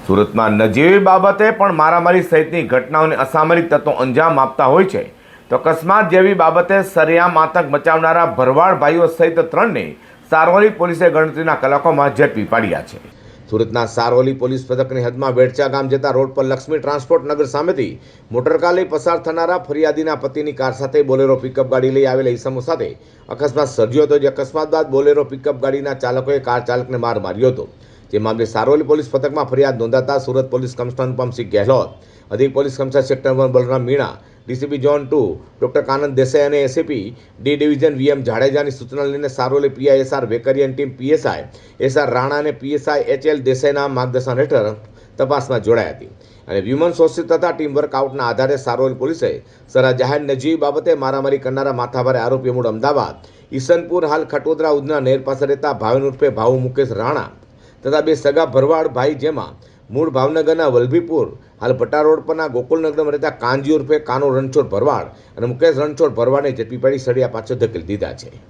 સુરતમાં નજીવી બાબતે પણ મારામારી સહિતની ઘટનાઓને અસામરિક તત્વો અંજામ આપતા હોય છે, તો અકસ્માત જેવી બાબતે સરેઆમ આતંક મચાવનારા ભરવાડ ભાઈઓ સહિત 3ને સારોલી પોલીસે ગણતરીના કલાકોમાં ઝડપી પાડ્યા છે। સુરતના સારોલી પોલીસ પથકની હદમાં વેડચા ગામ જતા રોડ પર લક્ષ્મી ટ્રાન્સપોર્ટ નગર સામેથી મોટરકાર લઈ પસાર થનારા ફરિયાદીના પતિની કાર સાથે બોલેરો પિકઅપ ગાડી લઈ આવેલા ઈસમો સાથે અકસ્માત સર્જ્યો હતો। જે અકસ્માત બાદ બોલેરો પિકઅપ ગાડીના ચાલકોએ કાર ચાલકને માર માર્યો હતો। જે મામલે સારોલી પોલીસ પથકમાં ફરિયાદ નોંધાતા સુરત પોલીસ કમિશનર અનુપમસિંહ ગેહલોત, અધિક police commissioner sector 1 Balram Meena, DCP zone 2 doctor કાનંદ દેસાઈ અને એસીપી ડી ડિવિઝન વીએમ જાડેજાની સૂચના લઈને સારોલી પીઆઈ એસઆર વેકરિયાની ટીમ પીએસઆઈ એસઆર રાણા અને પીએસઆઈ એચએલ દેસાઈના માર્ગદર્શન હેઠળ તપાસમાં જોડાઈ હતી અને વ્યુમન સોર્સિસ તથા ટીમ વર્ક આઉટના આધારે સારોલી પોલીસે સરા જાહેર નજીવી બાબતે મારામારી કરનારા માથાભારે આરોપીઓ મૂળ અમદાવાદ ઈસનપુર હાલ ખટોદરા ઉધના નહેર પાસે રહેતા ભાવિન ઉર્ફે ભાઉ મુકેશ રાણા તથા બે સગા ભરવાડ ભાઈ જેમાં મૂળ ભાવનગરના વલભીપુર હાલ ભટ્ટા રોડ પરના ગોકુલનગરમાં રહેતા કાનજી ઉર્ફે કાનો રણછોડ ભરવાડ અને મુકેશ રણછોડ ભરવાડને ઝડપી પાડી સળિયા પાછળ ધકેલી દીધા છે।